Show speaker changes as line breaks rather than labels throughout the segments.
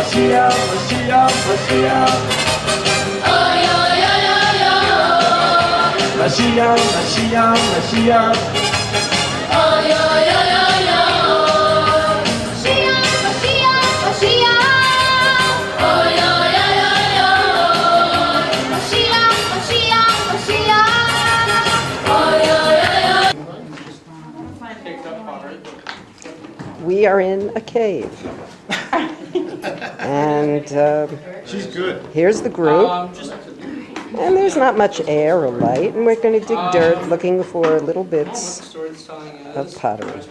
Mashiach, Mashiach, Mashiach. Oh, yo, yo, yo, yo. Mashiach, Mashiach, Mashiach. Oh, yo, yo, yo, yo. Mashiach, Mashiach, Mashiach. Oh, yo, yo, yo.
We are in a cave. And
She's good.
here's the group. And there's not much air or light, and we're going to dig dirt looking for little bits of pottery.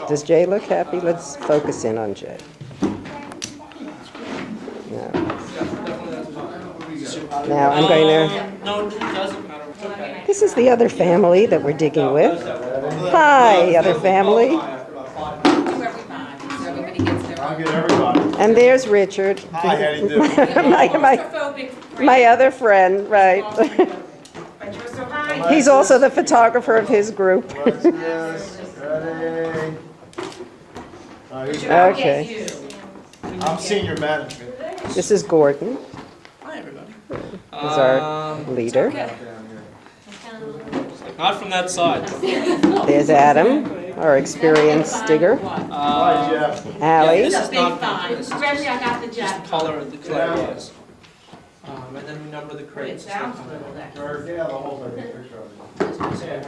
Does Jay look happy? Let's focus in on Jay. Now I'm going to...
No, it doesn't matter. It's okay.
This is the other family that we're digging with. Hi, other family.
I'll get everybody.
And there's Richard.
Hi, how do you do?
my other friend, right. He's also the photographer of his group.
Ready?
Okay.
I'm senior management.
This is Gordon.
Hi, everybody.
He's our leader.
Not from that side.
There's Adam, our experienced digger.
Hi, Jeff.
Allie.
This is not this is just the color of the clay was. And then we number the crates.
Yeah, the whole thing. Picture of it.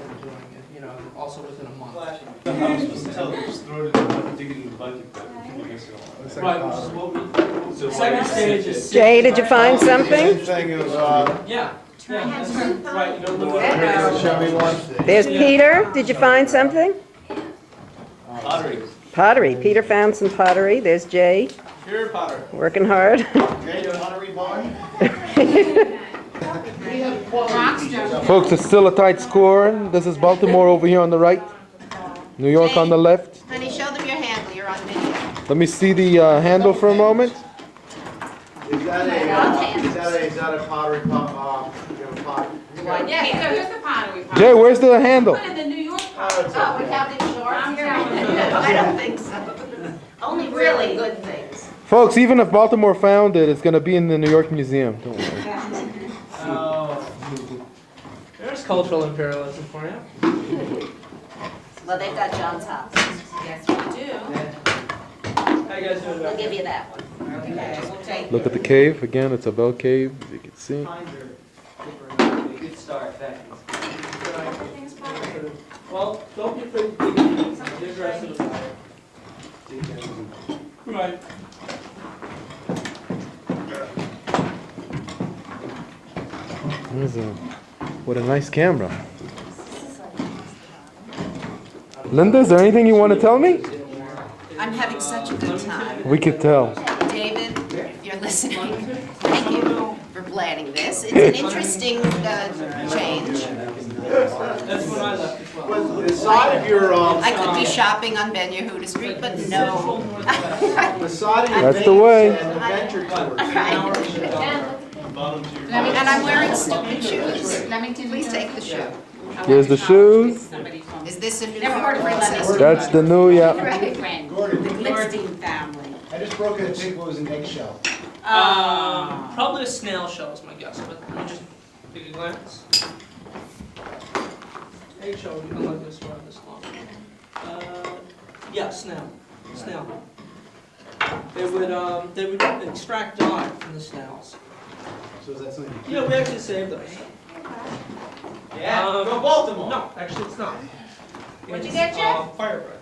You know, also within a month.
I was supposed to tell them, just throw it in the bucket, dig it in the bucket, but people guess it all.
Right, which is what we. Second stage is.
Jay, did you find something?
Thing is,
Yeah. Yeah, that's right. You don't look
show me one.
There's Peter. Did you find something?
Pottery.
Pottery. Peter found some pottery. There's Jay,
Here, Potter.
working hard.
Jay, you pottery barn?
Folks, it's still a tight score. This is Baltimore over here on the right, New York on the left.
Honey, show them your handle. You're on video.
Let me see the handle for a moment.
Is that a pottery pot? Pot?
Yeah, here's the pottery.
Jay, where's the handle?
In the New York pot. Oh, we have these shorts here? I don't think so. Only really good things.
Folks, even if Baltimore found it, it's going to be in the New York Museum. Don't worry.
Oh. There's cultural imperialism for you.
Well, they've got John's house. Yes, we do.
How you guys doing?
We'll give you that one. Okay, we'll take
Look at the cave. Again, it's a bell cave, as you can see.
Good start, thanks. Well, don't be afraid to dig in. Be aggressive about it. Right.
What a nice camera. Linda, is there anything you want to tell me?
I'm having such a good time.
We could tell.
David, if you're listening, thank you for planning this. It's an interesting change.
That's when I left as well.
The side of your,
I could be shopping on Ben Yehuda Street, but no.
the side of your
That's the way.
and adventure tours.
And I'm wearing stupid shoes. Please take the shoe.
Here's the shoes.
Is this a new princess?
That's the new, yeah.
Gordon,
The Glickstein family.
I just broke it. I think it was an eggshell.
Probably a snail shell is my guess, but let me just take a glance. Eggshell would be like this one, this long. Yeah, snail. Snail. They would extract dye from the snails.
So is that something?
Yeah, we actually saved those.
Yeah, go Baltimore.
No, actually it's not.
What'd you get, Jeff?
Firebread.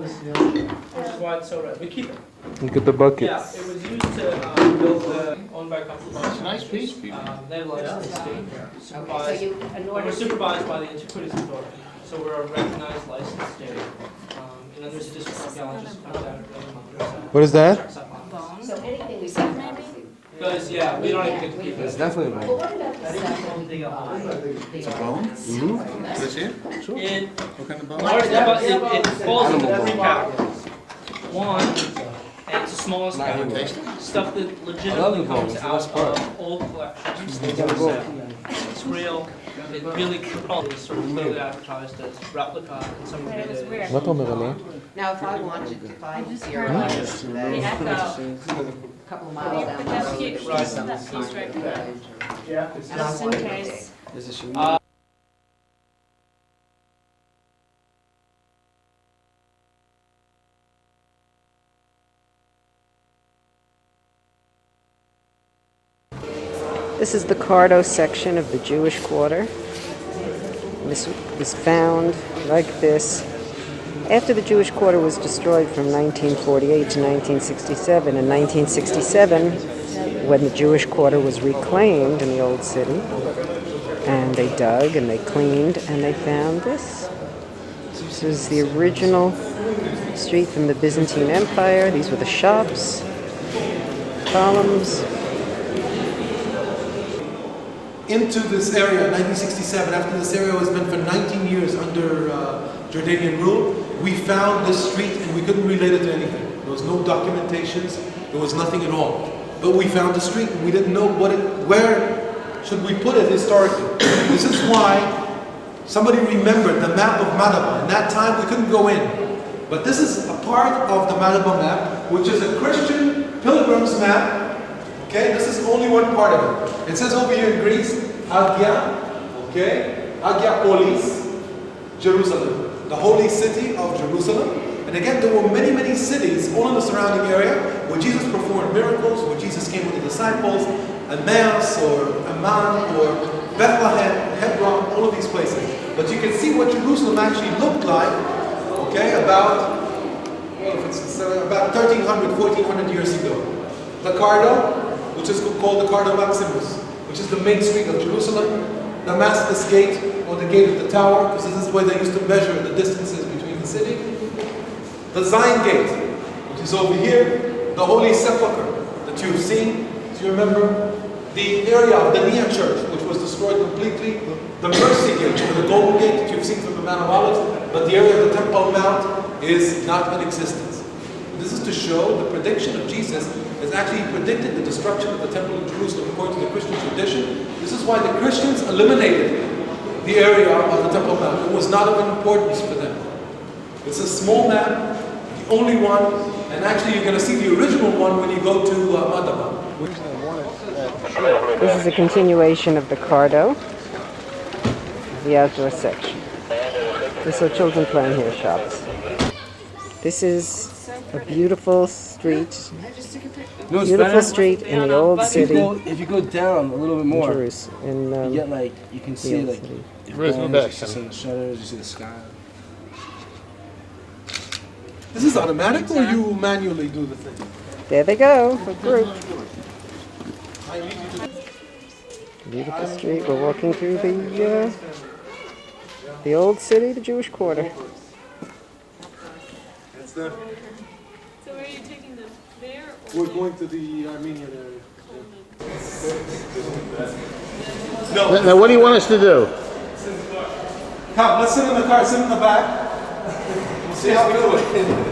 Which is why it's so red. We keep it.
Look at the
Yeah,
buckets.
it was used to build owned by a couple of
It's a nice piece, people.
They have licensed to stay here.
So
Supervised.
you, in
And
order
we're
to,
supervised by the Antiquities Authority. So we're a recognized licensed state. And then there's a district archaeologist who comes out every other month or so.
What is that?
Checks up on us.
so anything we say, maybe?
Because, yeah, we don't even get to keep
It's
it.
definitely a bone.
It's a bone? Mm-hmm. Can I see it? Sure.
It,
What kind of bone?
it falls into three categories. One, and it's the smallest category, stuff that legitimately comes out of old collections. It's real, it really is sort of clearly advertised as replica in some of the.
מה אתה אומר עליה?
Now, if I wanted to buy zeros,
The echo.
a couple of miles down the
That's
road.
cute.
it would
Right.
be something
That piece right there.
Yeah.
Just in case.
This is the Cardo section of the Jewish Quarter. This was found like this after the Jewish Quarter was destroyed from 1948 to 1967. In 1967, when the Jewish Quarter was reclaimed in the old city, and they dug and they cleaned and they found this. This is the original street from the Byzantine Empire. These were the shops, columns.
Into this area in 1967, after this area has been for 19 years under Jordanian rule, we found this street and we couldn't relate it to anything. There was no documentations, there was nothing at all. But we found the street and we didn't know where should we put it historically. This is why somebody remembered the map of Madaba. In that time we couldn't go in. But this is a part of the Madaba map, which is a Christian pilgrim's map. Okay, this is only one part of it. It says over here in Greece, Agia, okay, Agia Polis, Jerusalem, the holy city of Jerusalem. And again, there were many, many cities all in the surrounding area where Jesus performed miracles, where Jesus came with the disciples, Emmaus or Amman or Bethlehem, Hebron, all of these places. But you can see what Jerusalem actually looked like, okay, about 1300, 1400 years ago. The Cardo, which is called the Cardo Maximus, which is the main street of Jerusalem, Damascus Gate, or the gate of the tower, because this is where they used to measure the distances between the city. The Zion Gate, which is over here, the Holy Sepulchre that you've seen, do you remember? The area of the Nia Church, which was destroyed completely, the Mercy Gate, or the Golden Gate that you've seen from the Mount of Olives, but the area of the Temple Mount is not in existence. This is to show the prediction of Jesus has actually predicted the destruction of the Temple of Jerusalem according to the Christian tradition. This is why the Christians eliminated the area of the Temple Mount. It was not of importance for them. It's a small map, the only one, and actually you're going to see the original one when you go to Madaba.
This is a continuation of the Cardo, the outdoor section. This is children playing here shops. This is a beautiful street, beautiful street in the old city.
If you go down a little bit more,
Jerusalem,
you get like, you can see like,
Where's the
you
back?
see the shutters, you see the sky.
This is automatic or you manually do the thing?
There they go, a group. Beautiful street. We're walking through the old city, the Jewish Quarter.
That's the,
So where are you taking them? There
we're going to the Armenian area.
Now, what do you want us to do?
Come, let's sit in the car, sit in the back. We'll see how we do it.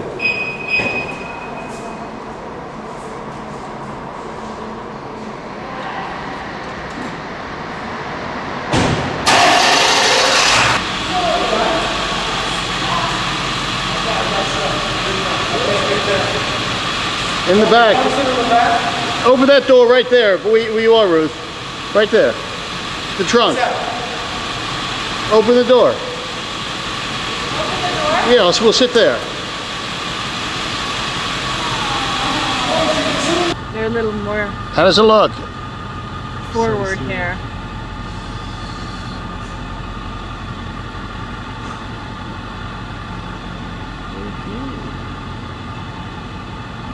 In the back. Over that door right there, where you are, Ruth. Right there. The trunk. Open the door. Yeah, we'll sit there.
they're a little more
How does it look?
forward here.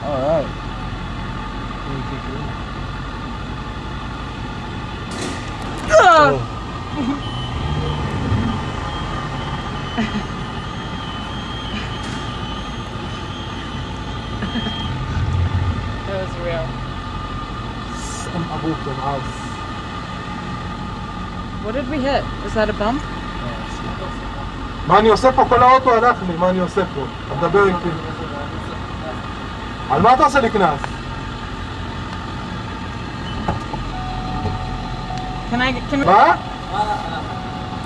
All right.
That was real.
roof of the house.
What did we hit? Was that a bump?
מה אני עושה פה? כל האוטו הלך לי, מה אני עושה פה? אתה מדבר איתי. על מה אתה עושה לי קנס? מה?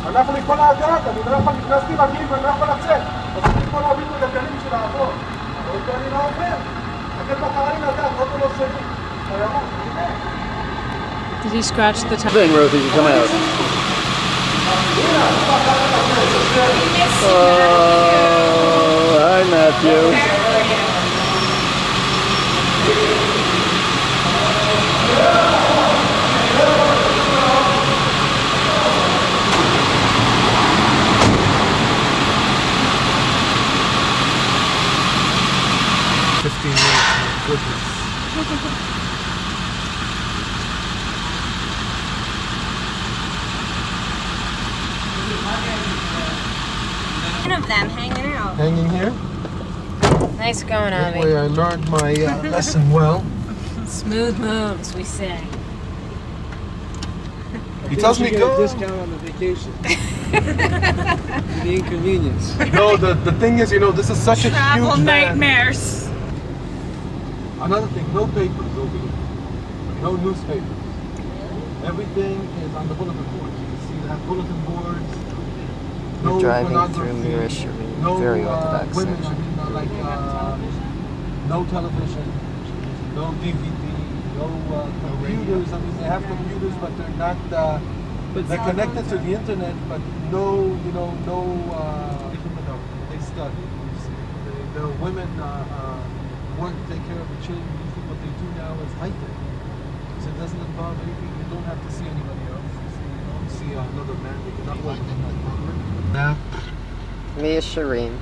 הלך לי כל הגג, אני לא יכול, נכנסתי רגיל ואני לא יכול לצאת. רציתי פה להוביל את הגלגלים בשביל לעבור. אבל אני לא עובר. תקל בחראים לדעת, אוטו לא שלי. תיירות, הנה.
Did he scratch the tire?
Thing, Rosie, you come out. Oh, hi, Matthew.
Of them hanging out.
Hanging here?
Nice going,
That
Avi.
way I learned my lesson well.
Smooth moves, we say.
He tells me
get
go.
a discount on the vacation. The inconvenience.
No, the thing is, you know, this is such a
Travel
huge van.
nightmares.
Another thing, no papers over here. No newspapers. Everything is on the bulletin boards. You can see they have bulletin boards.
We're driving
pornography,
through Mira Shireen,
no,
very orthodox
women,
section.
no television, no DVD, no computers. I mean, they have computers, but they're not. They're connected to the internet, but no, you know, no. They study. The women work, take care of the children. Usually, what they do now is high tech. So it doesn't involve anything. You don't have to see anybody else. You don't see another man. You cannot work in that program. Now.
Mia Shireen.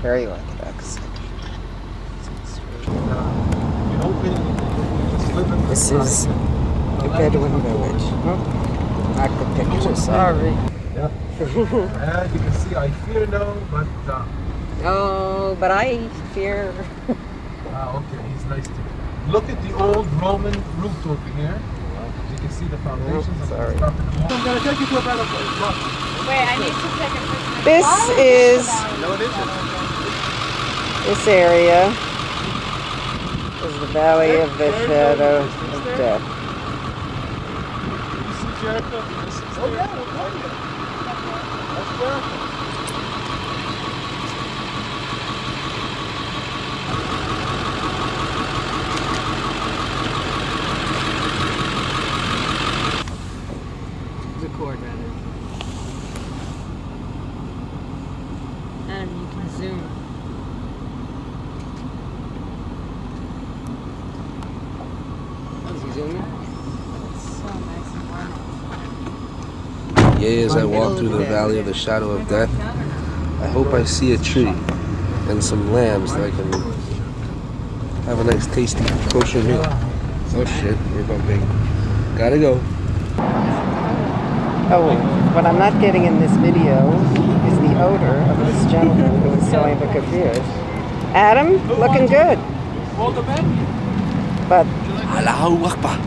Very orthodox.
You don't pay anything. You just live in
This is the Bedouin village. Oh, not the picture, sorry.
Yeah. And you can see I fear no, but
Oh, but I fear.
okay, he's nice to me. Look at the old Roman route over here. You can see the foundations of
sorry.
the stuff in the wall. I'm gonna take you to a better place. Look.
Wait, I need to take a picture.
This is
No, it isn't.
this area is the Valley of the Shadow of Death.
You see Jericho? Oh yeah, we're going there. That's Jericho.
Record rather.
You can zoom.
Yeah, as I walk through the valley of the shadow of death, I hope I see a tree and some lambs that I can have a nice tasty kosher meal. Oh shit, we're bumping. Gotta go.
Oh, what I'm not getting in this video is the odor of this gentleman who is selling the kafirs. Adam, looking good. But
Allahu Akbar.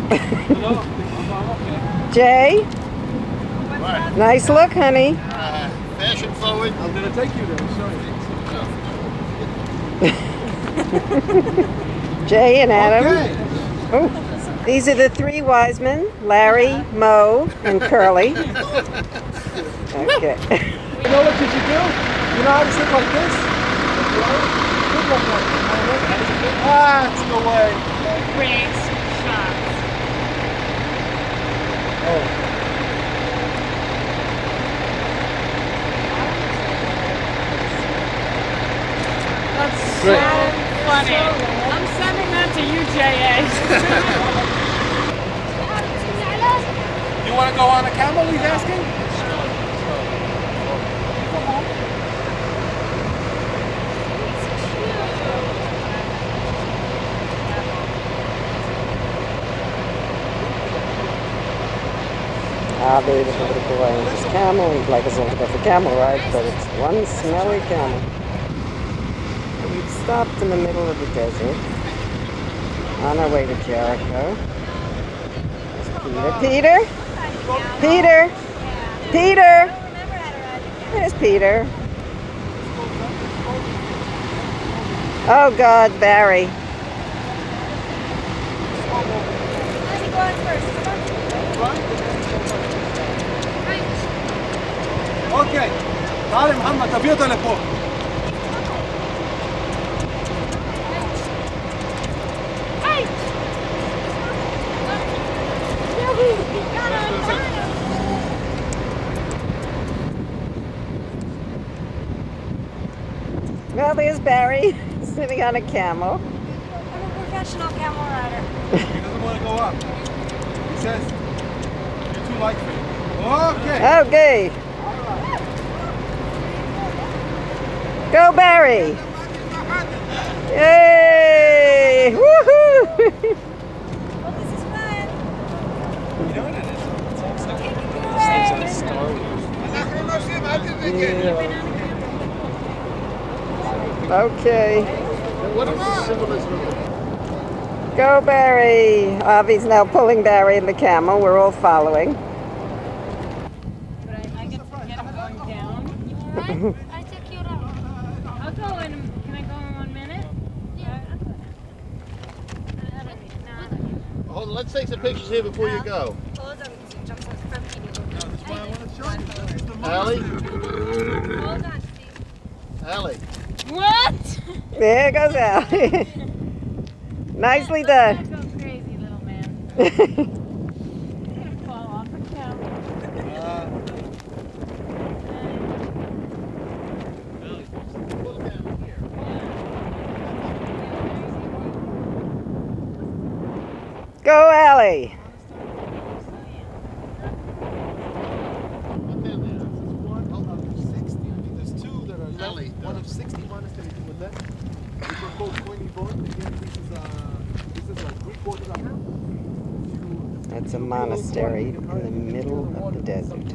Jay, nice look, honey.
Fashion forward.
I'm gonna take you there. Sorry.
Jay and Adam.
Okay.
Oh, these are the three wise men, Larry, Mo, and Curly. Okay.
You know what did you do? You know how to sit like this? Good like that. Ah, it's no way.
Great shots.
Oh.
That's
Great.
so funny. I'm sending that to UJA.
You want to go on a camel, he's asking?
Avi doesn't want to go on his camel. He'd like us all to go for camel ride, but it's one smelly camel. We've stopped in the middle of the desert. On our way to Jericho. Peter? Peter? Peter? There's Peter. Oh God, Barry.
אוקיי, تعال محمد, תביא אותה לפה.
Well, there's Barry sitting on a camel.
I'm a professional camel rider.
He doesn't want to go up. He says, you're too light for you. Okay.
Okay. Go, Barry. Yay! Woohoo!
Well, this is fun.
You know what it is? It's also
Taking
it's
you
like
away.
Star Wars.
Okay.
What is the symbolism of
Go, Barry. Avi's now pulling Barry and the camel. We're all following.
But I get him going down. You alright? I took you down. I'll go in. Can I go in 1 minute? Yeah.
Hold on, let's take some pictures here before you go. Allie?
Hold on, Steve.
Allie?
What?
There goes Allie. Nicely done.
Don't go crazy, little man. You're gonna fall off the counter.
Go, Allie.
There's two that are left. One of 60 monasteries to the left. Which are called Koine Bone. Again, this is a Greek Orthodox.
That's a monastery in the middle of the desert.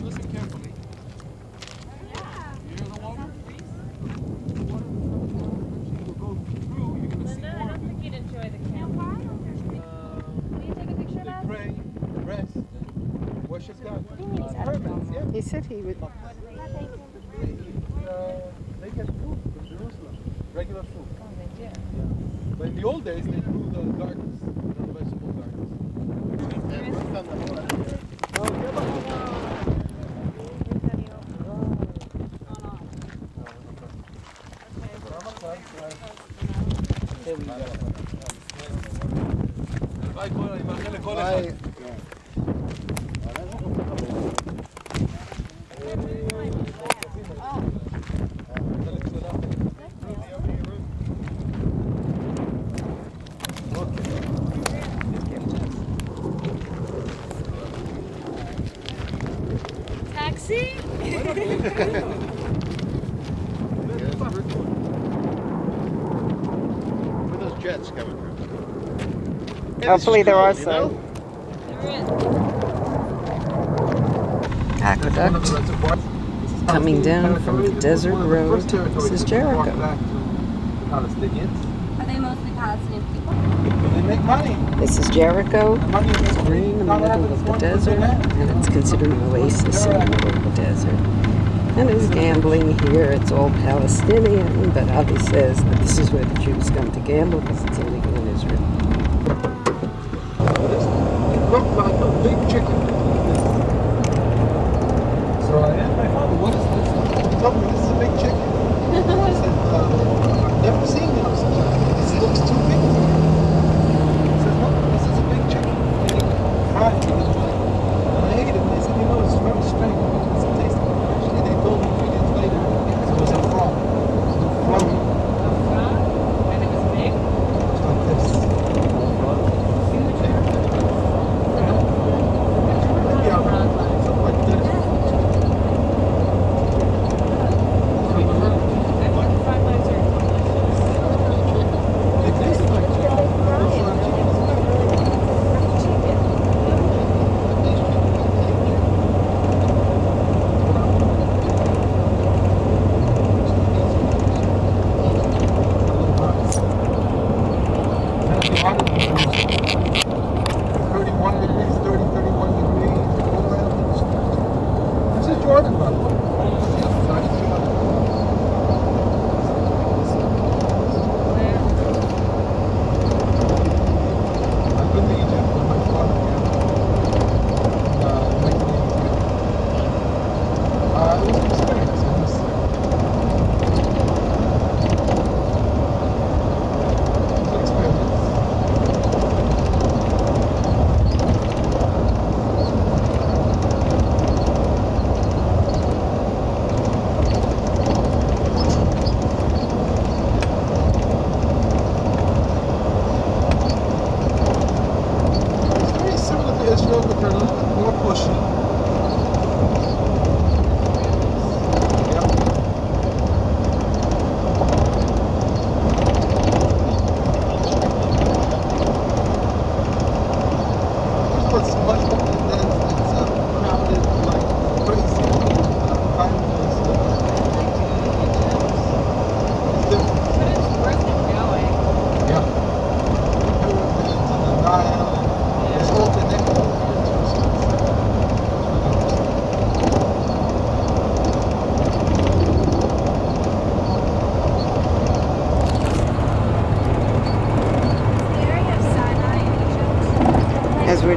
Listen carefully. You hear the water? The water will go through. You're going to see
Linda, I
more.
don't think you'd enjoy the camel. Will you take a picture of
They
us?
pray, rest, worship God. Hermits, yeah.
He said he would.
They get food from Jerusalem, regular food.
Oh, they do.
But in the old days, they grew the gardens, the vegetable gardens. אני מאחל לכל אחד.
Taxi?
Where are those jets coming from?
Hopefully there are
You know?
some. Aqueduct coming down from the desert road. This is Jericho.
Palestinians.
Are they mostly Palestinian people?
They make money.
This is Jericho.
Money is
It's green in the middle of the desert, and it's considered an oasis in the middle of the desert. And there's gambling here. It's all Palestinian, but Avi says that this is where the Jews come to gamble because it's illegal in Israel.
It looked like a big chicken. So I asked my father, what is this? He told me this is a big chicken. I said, I've never seen one of such. This looks too big. He said, no, this is a big chicken. And he fried it. And I ate it. And they said, you know, it's very strange. It doesn't taste good. Actually, they told me 3 days later it was a frog. Frog.
And it was big?
Like this.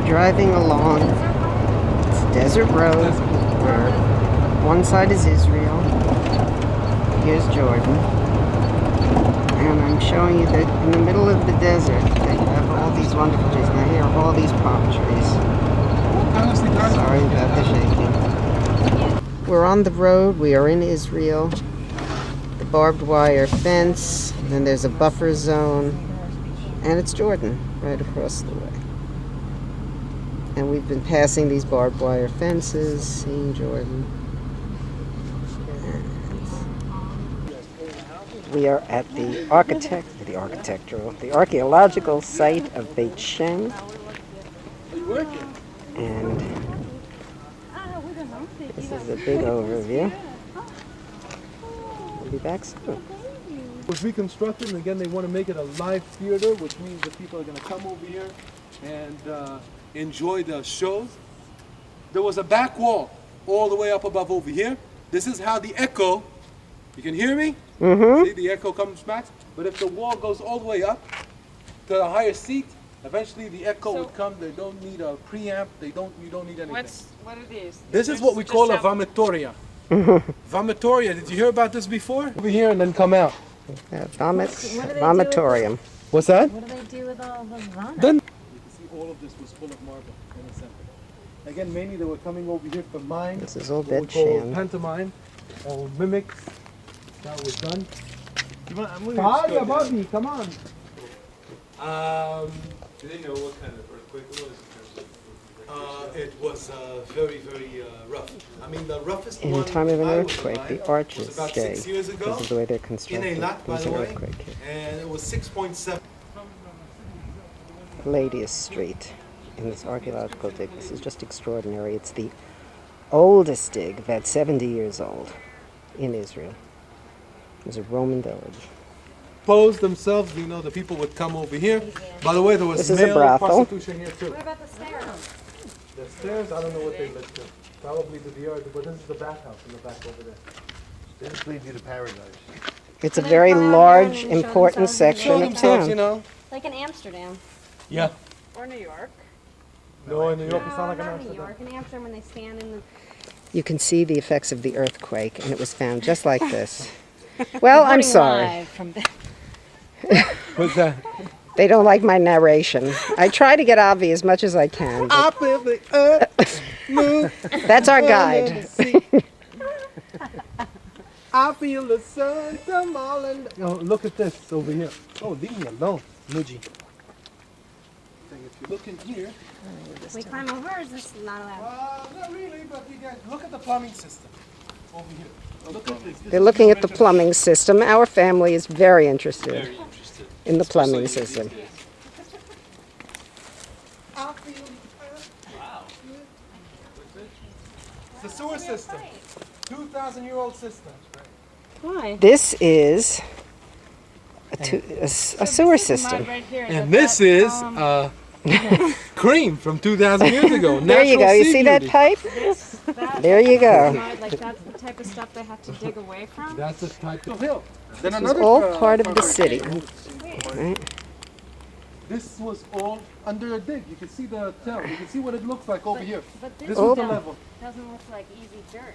driving along. It's Desert Road, where one side is Israel. Here's Jordan. And I'm showing you that in the middle of the desert, they have all these wonderful trees. Now here are all these palm trees. Sorry about the shaking. We're on the road. We are in Israel. The barbed wire fence. Then there's a buffer zone. And it's Jordan right across the way. And we've been passing these barbed wire fences, seeing Jordan. We are at the archaeological site of Beit Shem. And this is a big overview. We'll be back soon.
It was reconstructed, and again, they want to make it a live theater, which means that people are going to come over here and enjoy the shows. There was a back wall all the way up above over here. This is how the echo, you can hear me?
Mm-hmm.
See, the echo comes back. But if the wall goes all the way up to a higher seat, eventually the echo would come. They don't need a preamp. You don't need anything.
What are these?
This is what we call a vomitoria. Vomitoria, did you hear about this before? Over here and then come out.
Vomitorium.
What's that?
What do they do with all the vomit?
Then you can see all of this was full of marble in the center. Again, mainly they were coming over here for mine.
This is all
what we
Beit
call
Shem.
pantomime or mimics. That was done.
Bobby,
Bobby, come on.
Do they know what kind of earthquake it was in terms of?
It was very, very rough. I mean, the roughest
In
one
time of an
I was
earthquake,
alive
the
was
arches
about
stay
6 years ago
because of the way they're
in
constructed.
Eilat, by
There's
the
an
way,
earthquake here.
and it was 6.7.
Palladius Street in this archaeological dig. This is just extraordinary. It's the oldest dig, about 70 years old, in Israel. It was a Roman village.
Posed themselves, the people would come over here. By the way, there was
This is a
male
brothel.
prostitution here too.
What about the stairs?
The stairs, I don't know what they led to. Probably to the yard, but this is the bathhouse in the back over there.
They just lead you to paradise.
It's a
they
very
fly over
large,
and show
important
themselves
section
Show
of
themselves,
town.
Like in Amsterdam.
Yeah.
Or New York.
No, in New York, it's not like an
New
Amsterdam.
York. In Amsterdam, when they stand in the...
You can see the effects of the earthquake, and it was found just like this. Well, I'm sorry.
What's that?
They don't like my narration. I try to get Avi as much as I can. but
I feel the earth move.
That's our guide.
I feel the sun come all in. Look at this over here. Oh, leave me alone, Luigi. If you look in here,
We climb over, or is this not allowed?
not really, but you guys look at the plumbing system over here. Look at this.
They're looking at the plumbing system. Our family is very interested in the plumbing system.
I feel the earth. Wow. It's a sewer system. 2,000-year-old system.
Why?
This is a sewer system.
And this is cream from 2,000 years ago.
There you go. You see that pipe? There you go.
Like that's the type of stuff they have to dig away from?
That's a type of hill. Then
This is all part of the city. Right?
This was all under a dig. You can see the tail. You can see what it looks like over here.
But
This
this
was the level.
doesn't look like easy dirt.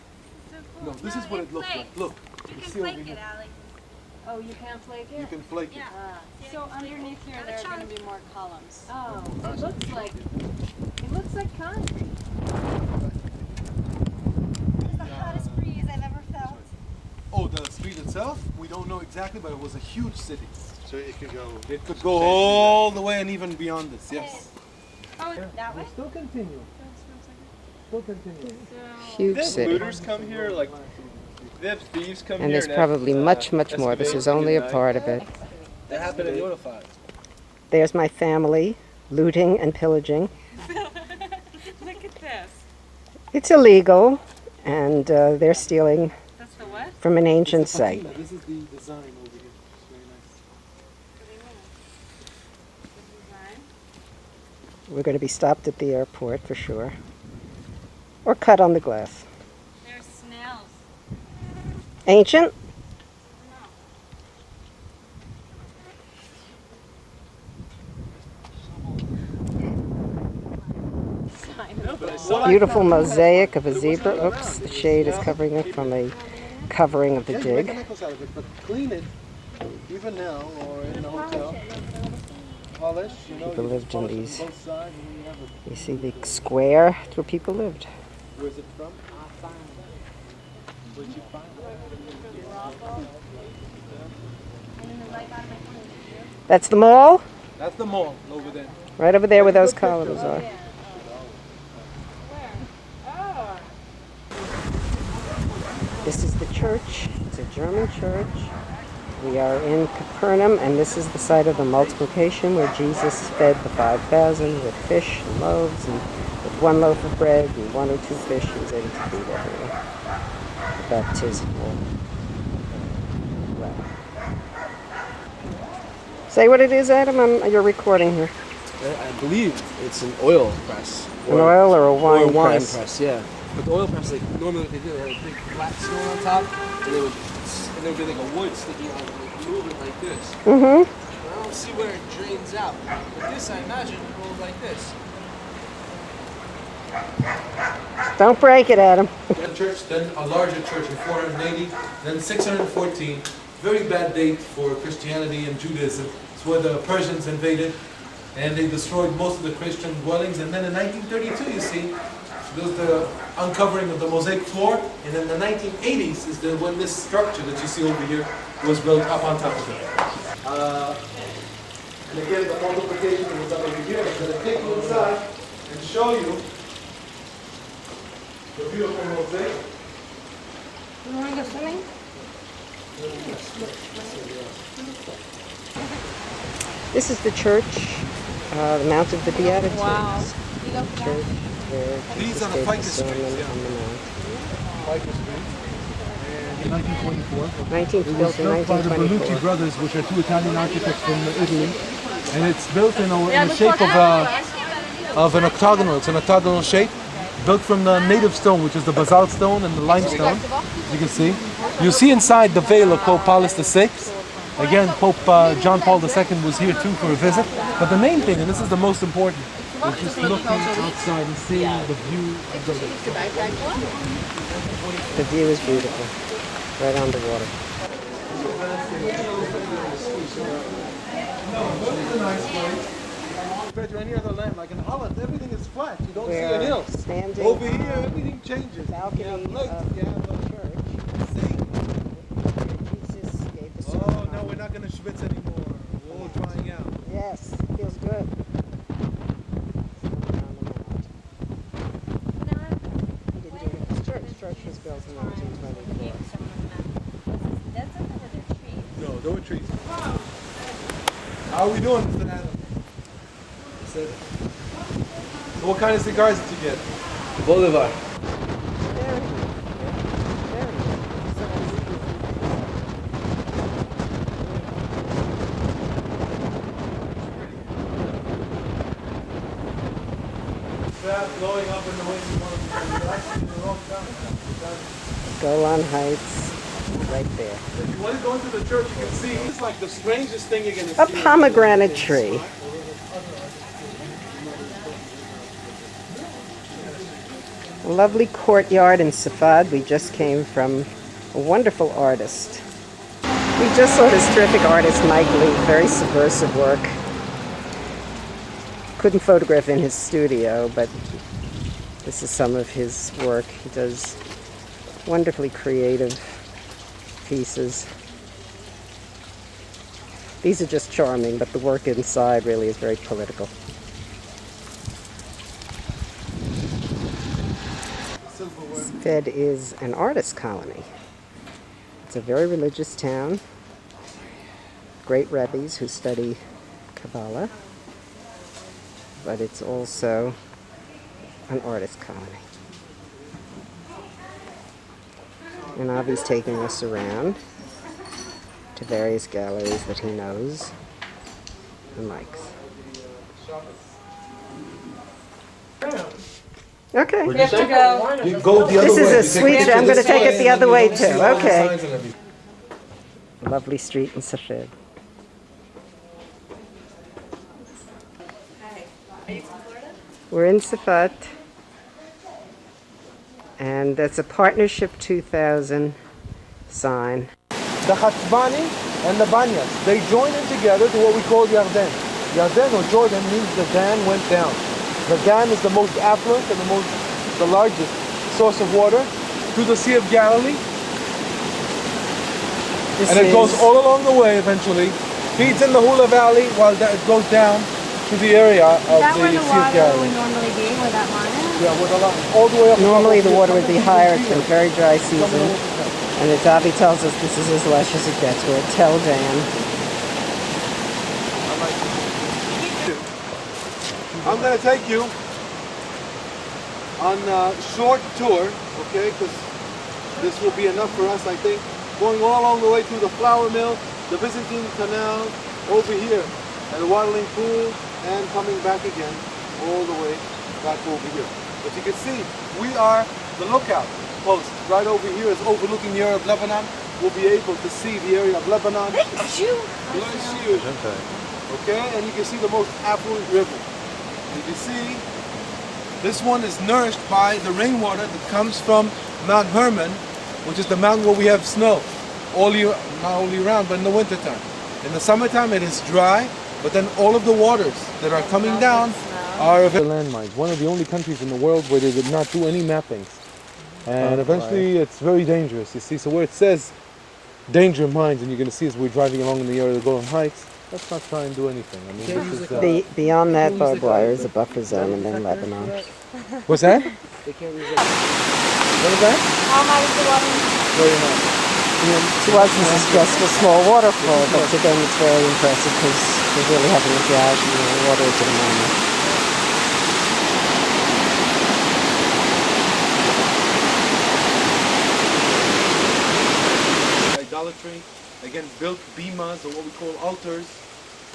No, this is what it looks like. Look. You see over here.
Oh, you can't flake it?
You can flake it.
So underneath here, there are going to be more columns. Oh, it looks like concrete.
The hottest breeze I've ever felt.
Oh, the street itself? We don't know exactly, but it was a huge city.
So it could go.
It could go all the way and even beyond this, yes.
Oh, that way?
Still continue. Still continue.
Huge
Did
city.
looters come here? Like, they have thieves come
And
here?
there's probably much, much more. This is only a part of it.
They have been notified.
There's my family looting and pillaging.
Look at this.
It's illegal, and they're stealing
That's the what?
from an ancient site.
This is the design over here. It's very nice.
We're going to be stopped at the airport for sure. Or cut on the glass.
There's snails.
Ancient? Beautiful mosaic of a zebra. Oops, the shade is covering it from a covering of the dig.
But clean it, even now or in the hotel. Polish, you know.
People lived in these. You see the square. That's where people lived.
Where's it from? Where'd you find it?
That's the mall?
That's the mall over there.
Right over there where those columns are. This is the church. It's a German church. We are in Capernaum, and this is the site of the multiplication where Jesus fed the 5,000 with fish and loaves, and with one loaf of bread and one or two fish, he was able to feed everyone. The baptismal. Well. Say what it is, Adam. You're recording here.
I believe it's an oil press.
An oil or a wine
or a wine
press?
press, yeah. But the oil press, like normally what they do, they had a big flat stone on top, and there would be like a wood sticking out, and they move it like this.
Mm-hmm.
I don't see where it drains out. But this, I imagine, goes like this.
Don't break it, Adam.
That church, then a larger church in 480, then 614. Very bad date for Christianity and Judaism. It's where the Persians invaded, and they destroyed most of the Christian dwellings. And then in 1932, you see, there was the uncovering of the mosaic floor, and in the 1980s is when this structure that you see over here was built up on top of it. And again, the multiplication was done over here. I'm going to take you inside and show you the beautiful mosaic.
You want to go swimming?
This is the church, the Mount of the Beatitudes.
Wow. You go for that?
Church where
These
Jesus
are the
gave
Ficus
sermon
Streets, yeah.
on the Mount.
Ficus Street. And in 1924.
Built in
Built by the Berlucci
1924.
brothers, which are two Italian architects from Italy. And it's built in the shape of an octagonal. It's an octagonal shape, built from the native stone, which is the basalt stone and the limestone. You can see. You see inside the veil of Pope Paulus VI. Again, Pope John Paul II was here too for a visit. But the main thing, and this is the most important, is just looking outside and seeing the view of the lake.
The view is beautiful, right on the water.
It's a nice place. Compared to any other land, like in Holland, everything is flat. You don't see
We're
a hill.
standing
Over
on
here, everything changes.
balcony
You have lakes,
of
you have
the church.
sea.
Jesus gave the
Oh,
sermon.
no, we're not going to schwitz anymore. We're all drying out.
Yes, feels good. This church was built in 1924.
No, there were trees. How are we doing, Mr. Adam? So what kind of cigars did you get?
Bolivar.
Blowing up in the wind.
Golan Heights, right there.
If you want to go into the church, you can see it's like the strangest thing you're going to
A
see.
pomegranate tree. A lovely courtyard in Safad. We just came from a wonderful artist. We just saw this terrific artist, Mike Lee, very subversive work. Couldn't photograph in his studio, but this is some of his work. He does wonderfully creative pieces. These are just charming, but the work inside really is very political. Safed is an artist colony. It's a very religious town. Great rabbis who study Kabbalah. But it's also an artist colony. And Avi's taking us around to various galleries that he knows and likes. Okay.
You have to go. You go the other
This
way.
is a
You take
sweet,
it to
I'm going to
this
take
way
it the
and
other
then
way
you see
too.
all the
Okay.
signs and everything.
Lovely street in Safed.
Are you from Florida?
We're in Safed. And that's a Partnership 2000 sign.
The Chatzbani and the Banyas, they join in together to what we call Yarden. Yarden or Jordan means the dam went down. The dam is the most affluent and the largest source of water to the Sea of Galilee. And it goes all along the way eventually, feeds in the Hula Valley while it goes down to the area of the Sea of Galilee.
Would normally be where that line is?
Yeah, with a lot, all the way up.
Normally the water would be higher. It's been very dry season. And as Avi tells us, this is as lush as it gets. We're at Tell Dam.
I'm going to take you on a short tour, okay, because this will be enough for us, I think. Going all along the way through the flour mill, the Byzantine Canal, over here, and the watering pool, and coming back again, all the way back over here. As you can see, we are the lookout post right over here is overlooking the area of Lebanon. We'll be able to see the area of Lebanon. Bless you. Okay, and you can see the most affluent river. You can see this one is nourished by the rainwater that comes from Mount Hermon, which is the mountain where we have snow all year, not all year round, but in the wintertime. In the summertime it is dry, but then all of the waters that are coming down are landmines. One of the only countries in the world where they did not do any mappings. And eventually it's very dangerous, you see. So where it says danger mines, and you're going to see as we're driving along in the area of the Golan Heights, let's not try and do anything. I mean, this is,
Beyond that barbed wire is a buffer zone, and then Lebanon.
What's that? What is that?
How high is the water?
Very nice.
To us, this is just a small waterfall, but to them it's very impressive because they're really having a drought in the water at the moment.
Idolatry, again, built bimas, or what we call altars,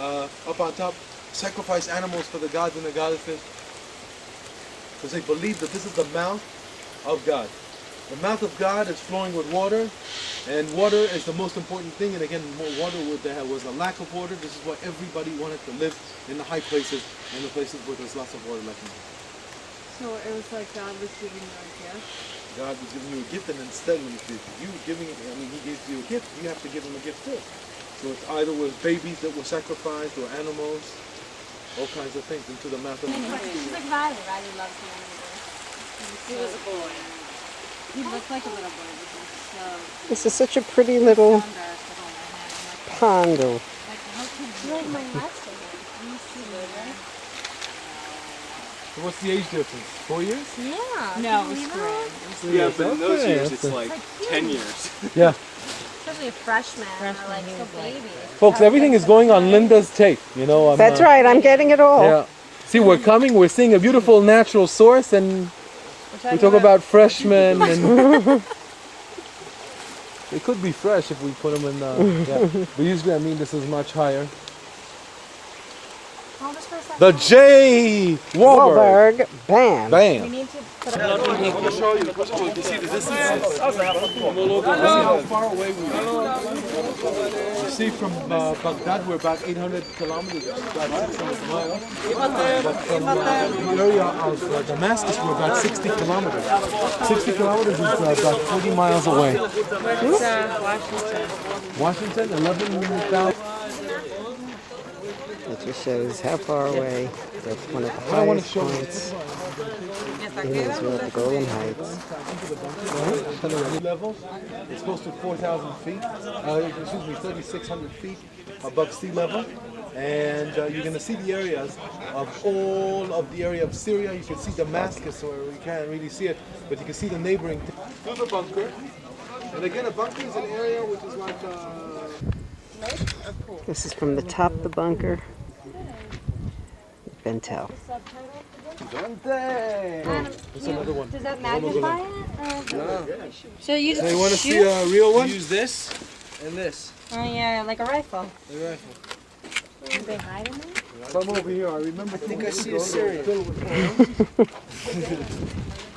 up on top, sacrifice animals for the gods and the goddesses, because they believe that this is the mouth of God. The mouth of God is flowing with water, and water is the most important thing. And again, water, there was a lack of water. This is why everybody wanted to live in the high places and the places where there's lots of water left in.
So it was like God was giving you a gift?
God was giving you a gift, and instead, when you giving it, I mean, He gives you a gift, you have to give Him a gift too. So it's either was babies that were sacrificed, or animals, all kinds of things into the mouth of God.
She's like Riley. Riley loves the animals. He was a boy. He looked like a little boy. So
This is such a pretty little pond.
like my master. You see River?
So what's the age difference? 4 years?
Yeah.
No, it's grand.
Yeah, but in those
Okay,
years
that's
it's like 10 years.
Yeah.
Especially a freshman or like so baby.
Folks, everything is going on Linda's tape, you know.
That's right, I'm getting it all.
Yeah. See, we're coming, we're seeing a beautiful natural source, and we talk about freshmen, and they could be fresh if we put them in, yeah. But usually, I mean, this is much higher.
Hold this for a second.
The J. Wahlberg.
Wahlberg, bam.
We
Bam.
need to put a
I'll show you. You see the distance? How far away we are. You see, from Baghdad, we're about 800 kilometers, about 600 miles. But from the area of Damascus, we're about 60 kilometers. 60 kilometers is about 40 miles away.
Washington.
Washington, 11,000.
It just shows how far away. That's one of the
I want to
highest
show
points in Israel, the Golan Heights.
Level, it's close to 4,000 feet, 3,600 feet above sea level. And you're going to see the areas of all of the area of Syria. You can see Damascus, or you can't really see it, but you can see the neighboring. Through the bunker. And again, a bunker is an area which is like...
This is from the top of the bunker. Bentel.
There's another one.
Does that magnify it? So you just
So you want to see a real one?
Use this and this.
Oh yeah, like a rifle.
The rifle.
Do they hide in there?
Come over here. I remember. I think I see a Syrian.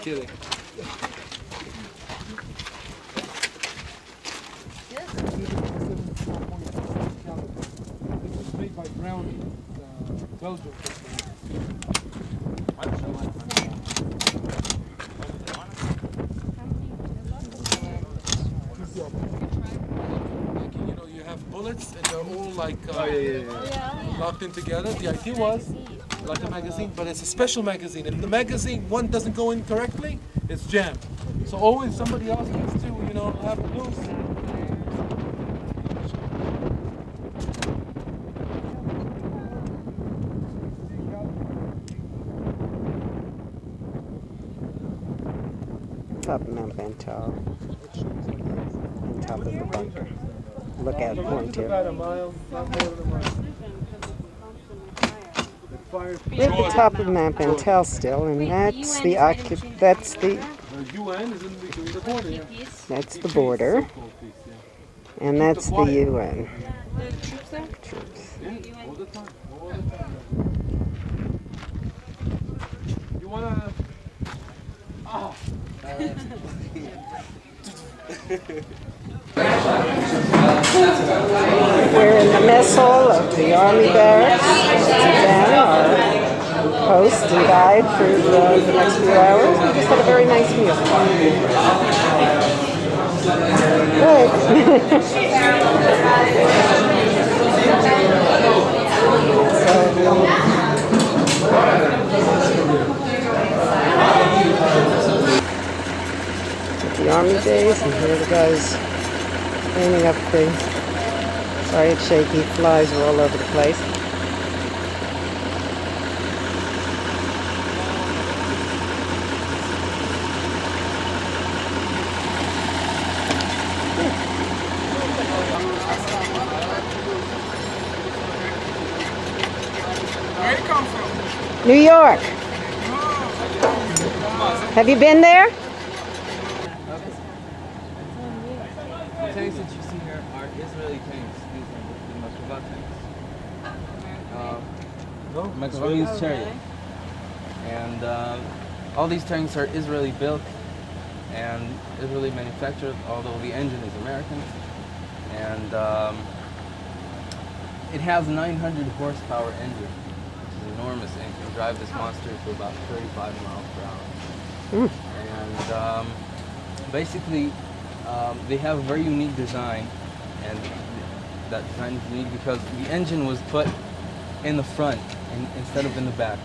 Kidding.
This was made by Brownie, Belgium. like locked in together. The idea was like a magazine, but it's a special magazine. If the magazine one doesn't go in correctly, it's jammed. So always somebody else has to, you know, have it loose.
Top of Mount Bantal. On top of the bunker. Lookout point here.
About a mile, not more than a mile.
We're at the top of Mount Bantal still, and that's the that's the
UN is in the border. Yeah.
that's the border, and that's the UN.
The troops there?
Troops.
Yeah, all the time. All the time. You wanna? Oh.
We're in the mess hall of the Army Barracks. Again, our host and guide for the next few hours. We just had a very nice meal. The Army days, and here are the guys cleaning up the, sorry it's shaky, flies are all over the place.
Where you come from?
New York. Have you been there?
The tanks that you see here are Israeli tanks. These are the Merkava tanks. Merkava means chariot. And all these tanks are Israeli built and Israeli manufactured, although the engine is American. And it has a 900 horsepower engine, which is enormous, and can drive this monster to about 35 miles per hour. And basically, they have a very unique design, and that design is unique because the engine was put in the front instead of in the back.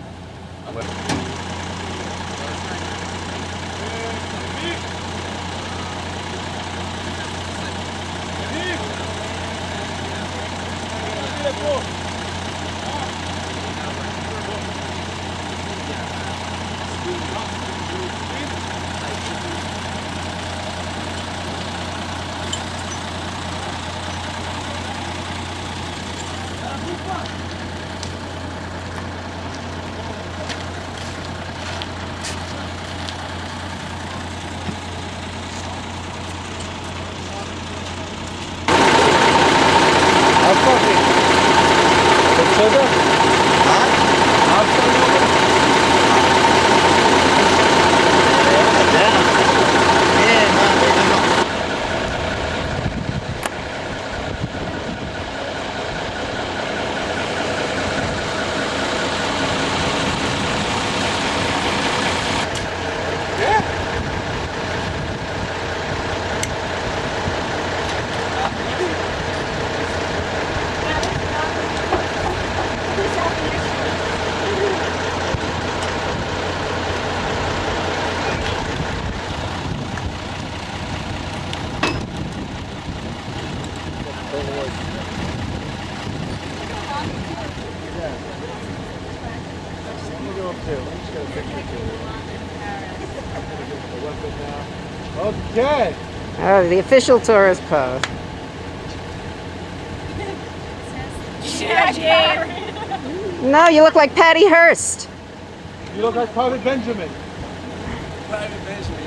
Okay.
Oh, the official tourist pose. No, you look like Patty Hearst.
You look like Private Benjamin.
Private Benjamin.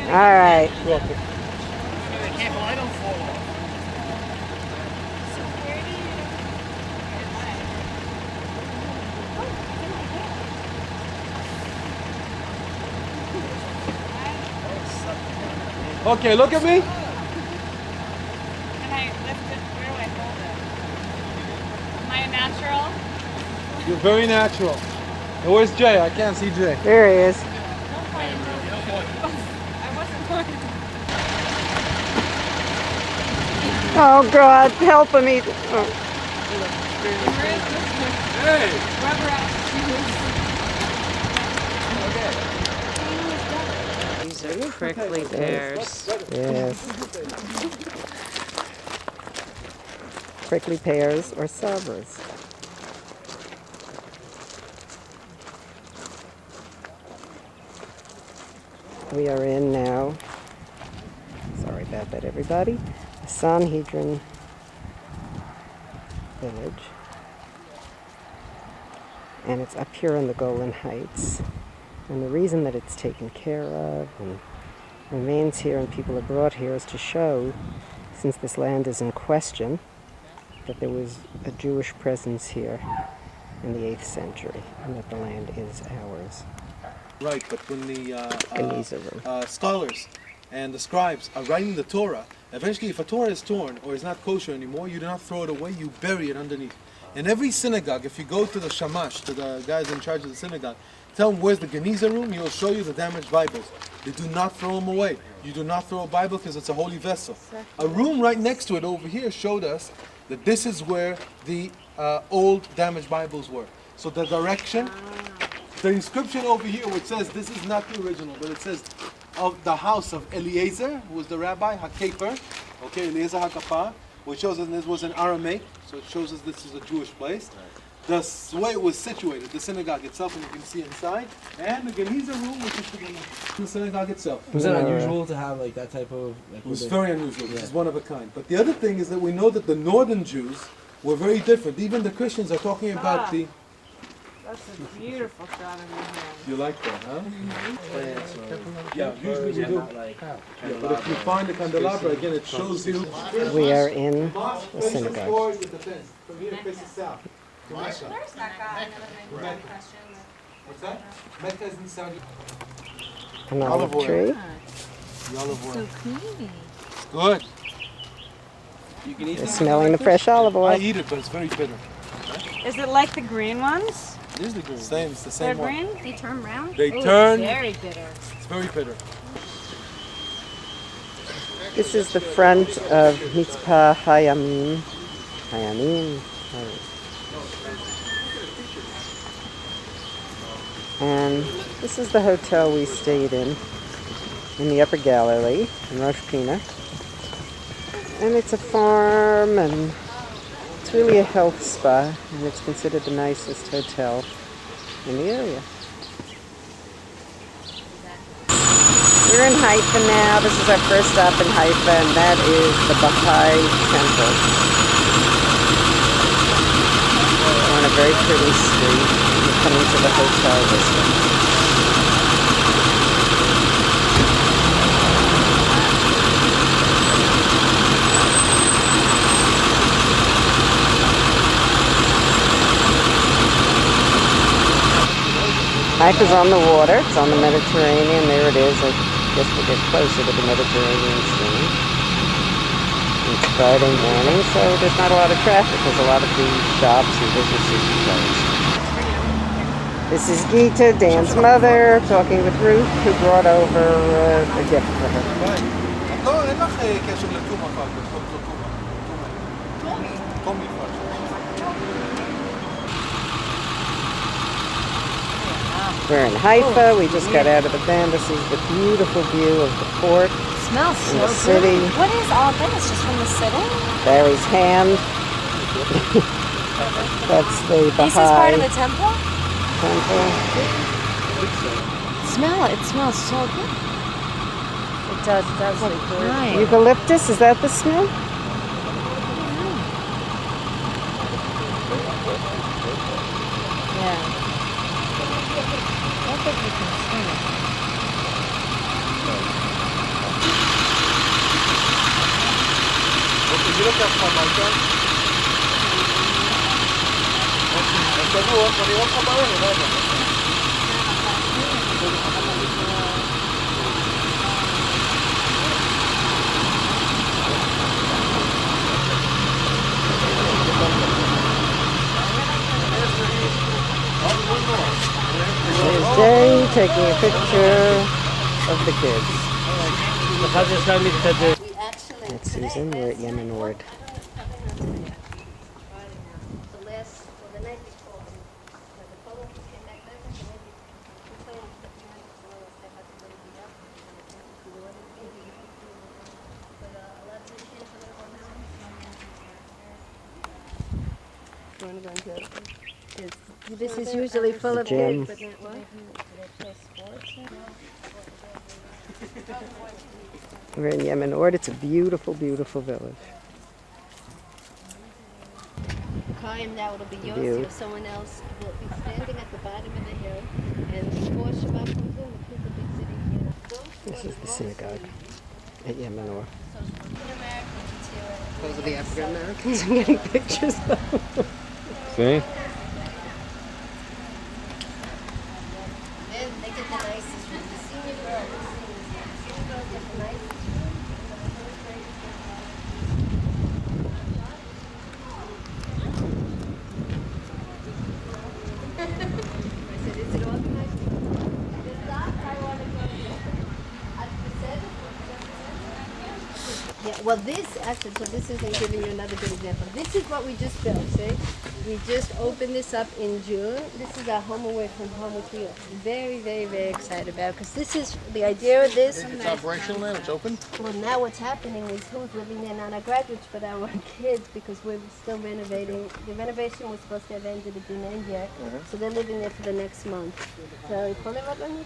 All right.
Careful, I don't fall off.
Okay, look at me.
Can I lift it? Where do I hold it? Am I a natural?
You're very natural. And where's Jay? I can't see Jay.
There he is.
I wasn't going to.
Oh God, help him. Oh. These are prickly pears. Yes. Prickly pears or sabras. We are in now. Sorry about that, everybody. The Sanhedrin village. And it's up here in the Golan Heights. And the reason that it's taken care of and remains here and people are brought here is to show, since this land is in question, that there was a Jewish presence here in the 8th century and that the land is ours.
Right, but when the
Genezarim.
scholars and the scribes are writing the Torah, eventually if a Torah is torn or is not kosher anymore, you do not throw it away, you bury it underneath. In every synagogue, if you go to the shamash, to the guys in charge of the synagogue, tell them where's the Geniza room, he'll show you the damaged Bibles. They do not throw them away. You do not throw a Bible because it's a holy vessel. A room right next to it over here showed us that this is where the old damaged Bibles were. So the direction, the inscription over here which says this is not the original, but it says of the house of Eliezer, who was the rabbi, HaKeper, okay, Eliezer HaKapar, which shows us this was in Aramaic, so it shows us this is a Jewish place. The way it was situated, the synagogue itself, and you can see inside, and the Geniza room, which is the synagogue itself.
Was it unusual to have like that type of? Like,
It was very unusual. This is one of a kind. But the other thing is that we know that the northern Jews were very different. Even the Christians are talking about the.
That's a beautiful shot of your hand.
You like that, huh? Yeah, usually we do. Yeah, but if you find the candelabra again, it shows you.
We are in the
From
synagogue.
here it faces south.
Where's that guy? Another question.
What's that? Mecca is in Saudi.
An olive tree.
The olive oil.
So creamy.
Good.
You can eat
You're smelling the fresh olive
I
oil.
eat it, but it's very bitter.
Is it like the green ones?
It is the green. Same, it's the
They're
same one.
green?
They turn brown?
They
Ooh,
turn.
very bitter.
It's very bitter.
This is the front of Mitzpah Hayamim. And this is the hotel we stayed in the Upper Galilee, in Rosh Pina. And it's a farm, and it's really a health spa, and it's considered the nicest hotel in the area. We're in Haifa now. This is our first stop in Haifa, and that is the Baha'i Temple. We're on a very pretty street. We're coming to the hotel this way. Haifa's on the water. It's on the Mediterranean. There it is. I guess we'll get closer to the Mediterranean soon. It's Friday morning, so there's not a lot of traffic because a lot of the shops and businesses are closed. This is Gita, Dan's mother, talking with Ruth, who brought over a gift for her.
לא, אין לך קשר לתום אחר כך, תומי פרש.
We're in Haifa. We just got out of the van. This is the beautiful view of the port
Smells
and
so
the city.
good. What is all this? Just from the city?
Barry's hand. That's the Baha'i
This is part of the temple?
temple.
Smell it. It smells so good. It does. It does look good.
Eucalyptus, is that the smell?
Yeah. I think we can smell it.
תגיד לך הביתה. השבוע, אני אראה אותך בערב, רגע.
There's Jay taking a picture of the kids. right, Susan, we're at Yemen Ord.
This is usually full of
Gym.
kids, but not
We're in Yemen Ord. It's a beautiful, beautiful village.
Chaim, now it'll be yours,
View.
or someone else will be standing at the bottom of the hill, and before Shabbat comes in, it's the big city.
This is the synagogue at Yemen Ord.
Those
are the African Americans. I'm getting pictures of.
See?
They get the nicest room. The senior girls get the nicest I said, is it organized? Yeah, well this, actually, so this isn't giving you another good example. This is what we just built, see? We just opened this up in June. This is our home away from home, which we are very, very, very excited about, because this is, the idea of this.
It's operational now, it's open?
Well, now what's happening is who's living there, not our graduates, but our kids, because we're still renovating. The renovation was supposed to have ended, it didn't end yet, so they're living there for the next month. So, you call it what one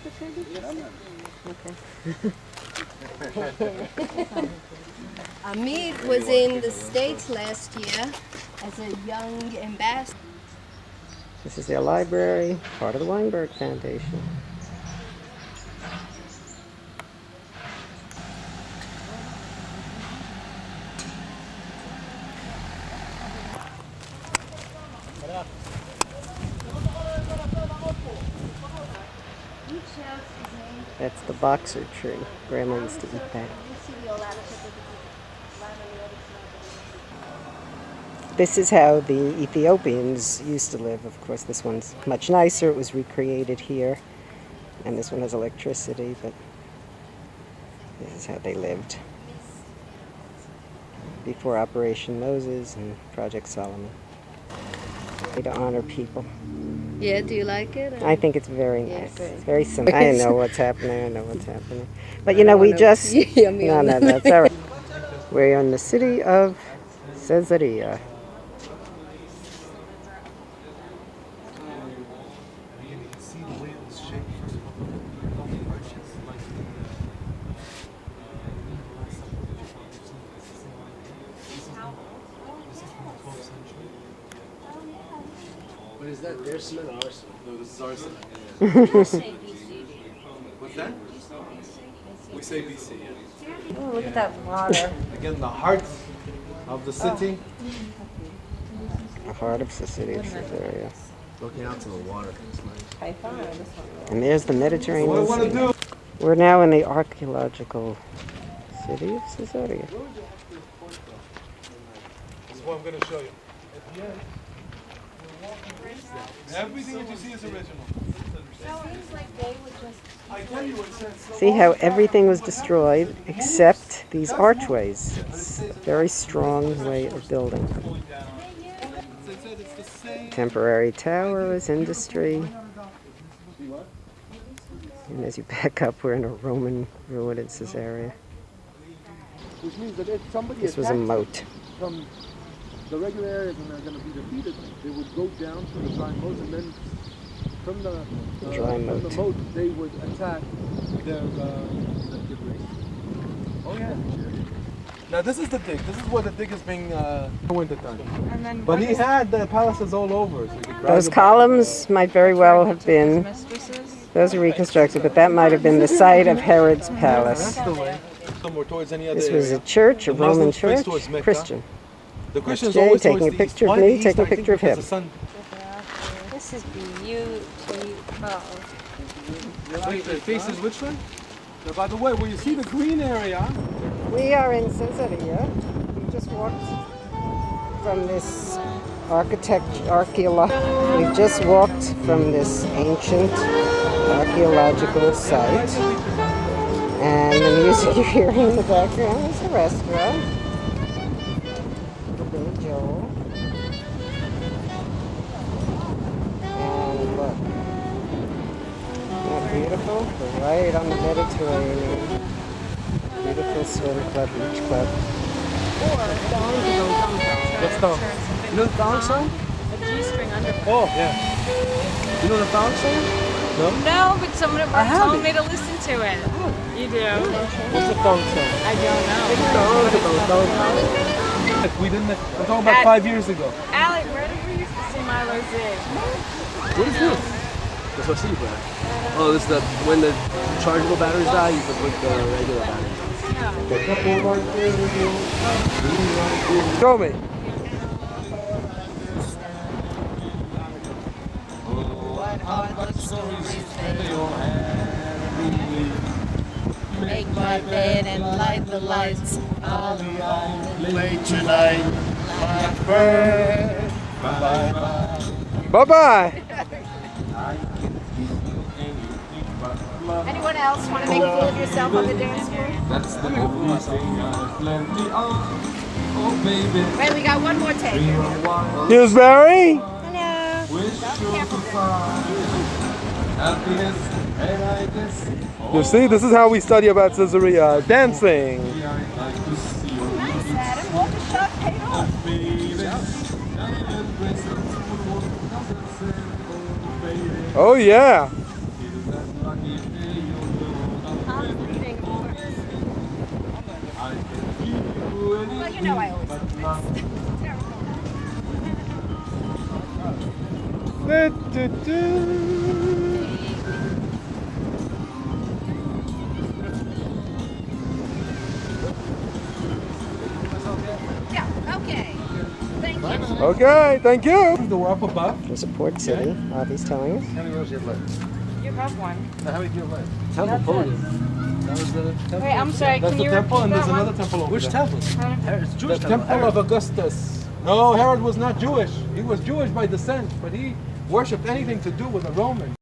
Okay. Amir was in the States last year as a young ambassador.
This is their library, part of the Weinberg Foundation. That's the boxer tree. Grandma used to eat that. This is how the Ethiopians used to live. Of course, this one's much nicer. It was recreated here. And this one has electricity, but this is how they lived before Operation Moses and Project Solomon. Way to honor people.
Yeah, do you like it?
I think it's very nice.
Yeah, great.
It's very simple. I know what's happening. I know what's happening. But you know, we just... No, that's all right. We're in the city of Caesarea.
What is that? Their cement or our cement? No, this is our cement. What's that? We say BC, yeah.
Oh, look at that water.
Again, the heart of the city.
The heart of the city of Caesarea.
Looking out to the water.
And there's the Mediterranean
What I want to
Sea.
do.
We're now in the archaeological city of Caesarea.
This is what I'm going to show you. At the end, everything that you see is original. I tell you, it says.
See how everything was destroyed except these archways. It's a very strong way of building. Temporary tower is industry. And as you back up, we're in a Roman ruin in Caesarea.
Which means that if somebody
This was a moat.
from the regular areas and they're going to be defeated, they would go down to the dry moat, and then from the
Dry
from
moat.
the moat they would attack their race. Oh yeah. Now this is the dig. This is where the dig is being winter time. But he had the palaces all over. So you could
Those columns might very well have been, those are reconstructed, but that might have been the site of Herod's palace.
That's the way. Somewhere towards any other
This was
area.
a church, a
The
Roman
Muslims face
church,
towards Mecca.
Christian.
The Christians
Jay
always
taking
towards
a
the east.
picture of
Why
me,
the east?
taking a
I think
picture of
because
him.
the sun.
This is beautiful.
It faces which way? Now, by the way, where you see the green area,
We are in Caesarea. We just walked from this we've just walked from this ancient archaeological site. And the music you're hearing in the background is a restaurant. right on the Mediterranean. Beautiful swim club, beach club.
What's thong?
You know the thong song?
A G-string underwear.
Oh, yeah.
You know the thong song?
No, but someone at work
have
told
it.
me to listen to it. You do?
What's the thong song?
I don't know.
We didn't. I'm talking about 5 years ago.
Alec, where did we used to see Milo Zig?
What is this? That's what I see, bro. Oh, this is the when the chargeable batteries die, you can put the regular batteries.
Show me.
Make my bed and light the lights.
Late tonight, my bird.
Bye-bye.
Anyone else want to make a fool of yourself on the dance floor?
That's the
Wait, we got one more take.
Here's Barry. You see, this is how we study about Caesarea. Dancing.
Nice, Adam. Walk the shot paid off.
Oh, yeah.
Well, you know I always do Yeah, okay. Thank you.
Okay, thank you.
The up above.
There's a port city, Avi's telling us.
How many rows do you have left?
You have one.
How many do you have left? Temple podium. That was the temple.
Wait, I'm sorry.
That's
Can
the
you
temple,
repeat
and there's
that one?
another temple over
Which
there.
temple? It's Jewish
The
temple.
temple of Augustus. No, Herod was not Jewish. He was Jewish by descent, but he worshipped anything to do with the Romans.